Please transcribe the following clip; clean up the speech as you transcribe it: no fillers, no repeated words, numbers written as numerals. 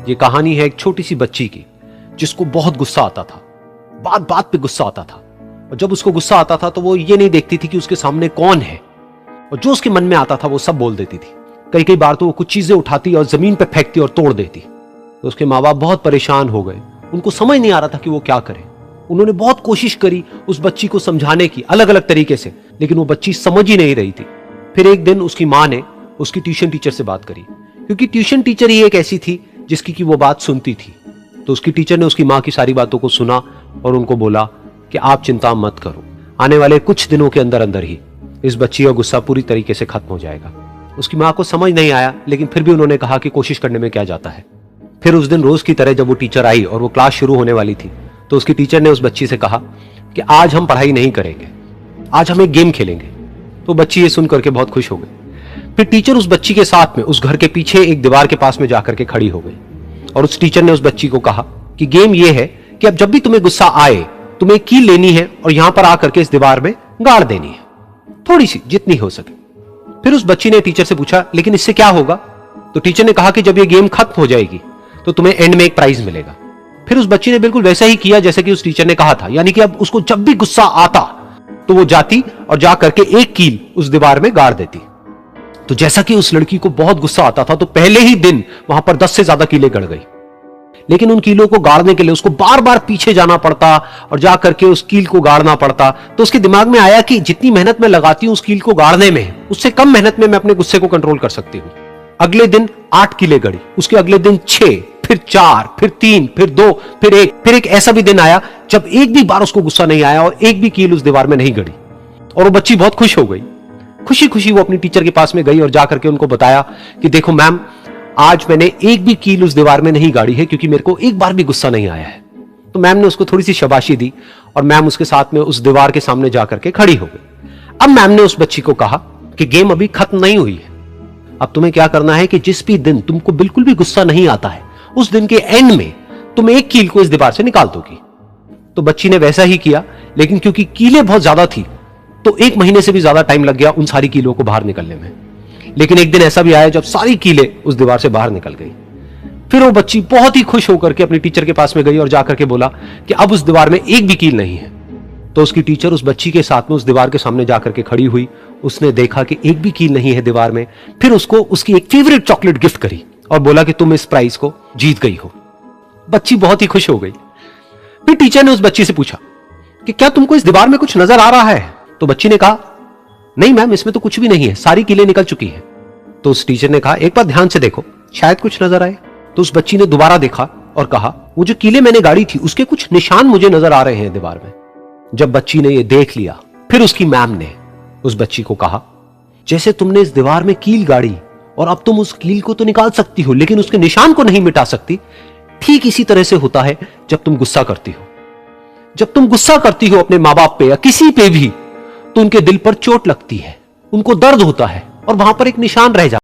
ये कहानी है एक छोटी सी बच्ची की जिसको बहुत गुस्सा आता था, बात बात पे गुस्सा आता था। और जब उसको गुस्सा आता था तो वो ये नहीं देखती थी कि उसके सामने कौन है, और जो उसके मन में आता था वो सब बोल देती थी। कई कई बार तो वो कुछ चीजें उठाती और जमीन पे फेंकती और तोड़ देती। तो उसके माँ बाप बहुत परेशान हो गए, उनको समझ नहीं आ रहा था कि वो क्या करे। उन्होंने बहुत कोशिश करी उस बच्ची को समझाने की अलग अलग तरीके से, लेकिन वो बच्ची समझ ही नहीं रही थी। फिर एक दिन उसकी माँ ने उसकी ट्यूशन टीचर से बात करी, क्योंकि ट्यूशन टीचर ही एक ऐसी थी जिसकी कि वो बात सुनती थी। तो उसकी टीचर ने उसकी माँ की सारी बातों को सुना और उनको बोला कि आप चिंता मत करो, आने वाले कुछ दिनों के अंदर अंदर ही इस बच्ची का गुस्सा पूरी तरीके से खत्म हो जाएगा। उसकी माँ को समझ नहीं आया, लेकिन फिर भी उन्होंने कहा कि कोशिश करने में क्या जाता है। फिर उस दिन रोज की तरह जब वो टीचर आई और वो क्लास शुरू होने वाली थी, तो उसकी टीचर ने उस बच्ची से कहा कि आज हम पढ़ाई नहीं करेंगे, आज हम एक गेम खेलेंगे। तो बच्ची ये सुन करके बहुत खुश हो गई। फिर टीचर उस बच्ची के साथ में उस घर के पीछे एक दीवार के पास में जाकर के खड़ी हो गई, और उस टीचर ने उस बच्ची को कहा कि गेम ये है कि अब जब भी तुम्हें गुस्सा आए, तुम्हें एक कील लेनी है और यहां पर आकर के इस दीवार में गाड़ देनी है, थोड़ी सी, जितनी हो सके। फिर उस बच्ची ने टीचर से पूछा, लेकिन इससे क्या होगा? तो टीचर ने कहा कि जब ये गेम खत्म हो जाएगी तो तुम्हें एंड में एक प्राइज मिलेगा। फिर उस बच्ची ने बिल्कुल वैसा ही किया जैसे कि उस टीचर ने कहा था, यानी कि अब उसको जब भी गुस्सा आता तो वो जाती और जा करके एक कील उस दीवार में गाड़ देती। तो जैसा कि उस लड़की को बहुत गुस्सा आता था, तो पहले ही दिन वहां पर 10 से ज्यादा कीलें गड़ गई। लेकिन उन कीलों को गाड़ने के लिए उसको बार बार पीछे जाना पड़ता और जा करके उस कील को गाड़ना पड़ता। तो उसके दिमाग में आया कि जितनी मेहनत मैं लगाती हूं उस कील को गाड़ने में, उससे कम मेहनत में मैं अपने गुस्से को कंट्रोल कर सकती हूं। अगले दिन 8 कीलें गड़ी, उसके अगले दिन 6, फिर 4, फिर 3, फिर 2, फिर 1। फिर एक ऐसा भी दिन आया जब एक भी बार उसको गुस्सा नहीं आया और एक भी कील उस दीवार में नहीं गड़ी, और वो बच्ची बहुत खुश हो गई। खुशी खुशी वो अपनी टीचर के पास में गई और जाकर के उनको बताया कि देखो मैम, आज मैंने एक भी कील उस दीवार में नहीं गाड़ी है, क्योंकि मेरे को एक बार भी गुस्सा नहीं आया है। तो मैम ने उसको थोड़ी सी शाबाशी दी और मैम उसके साथ में उस दीवार के सामने जाकर के खड़ी हो गई। अब मैम ने उस बच्ची को कहा कि गेम अभी खत्म नहीं हुई है, अब तुम्हें क्या करना है कि जिस भी दिन तुमको बिल्कुल भी गुस्सा नहीं आता है, उस दिन के एंड में तुम एक कील को इस दीवार से निकाल दोगी। तो बच्ची ने वैसा ही किया, लेकिन क्योंकि कीलें बहुत ज्यादा थी तो 1 महीने से भी ज्यादा टाइम लग गया उन सारी कीलों को बाहर निकलने में। लेकिन एक दिन ऐसा भी आया जब सारी कीलें उस दीवार से बाहर निकल गई। फिर वो बच्ची बहुत ही खुश होकर के अपनी टीचर के पास में गई और जाकर के बोला कि अब उस दीवार में एक भी कील नहीं है। तो उसकी टीचर उस बच्ची के साथ में उस दीवार के सामने जाकर के खड़ी हुई, उसने देखा कि एक भी कील नहीं है दीवार में। फिर उसको उसकी एक फेवरेट चॉकलेट गिफ्ट करी और बोला कि तुम इस प्राइज को जीत गई हो। बच्ची बहुत ही खुश हो गई। फिर टीचर ने उस बच्ची से पूछा कि क्या तुमको इस दीवार में कुछ नजर आ रहा है? तो बच्ची ने कहा, नहीं मैम, इसमें तो कुछ भी नहीं है, सारी कीलें निकल चुकी हैं। तो उस टीचर ने कहा, एक बार ध्यान से देखो, शायद कुछ नजर आए। तो उस बच्ची ने दोबारा देखा और कहा, वो जो कीलें मैंने गाड़ी थी उसके कुछ निशान मुझे नजर आ रहे हैं दीवार में। जब बच्ची ने ये देख लिया, फिर उसकी मैम ने उस बच्ची को कहा, जैसे तुमने इस दीवार में कील गाड़ी और अब तुम उस कील को तो निकाल सकती हो लेकिन उसके निशान को नहीं मिटा सकती, ठीक इसी तरह से होता है जब तुम गुस्सा करती हो। जब तुम गुस्सा करती हो अपने माँ बाप पे या किसी पे भी, तो उनके दिल पर चोट लगती है, उनको दर्द होता है और वहां पर एक निशान रह जाता है।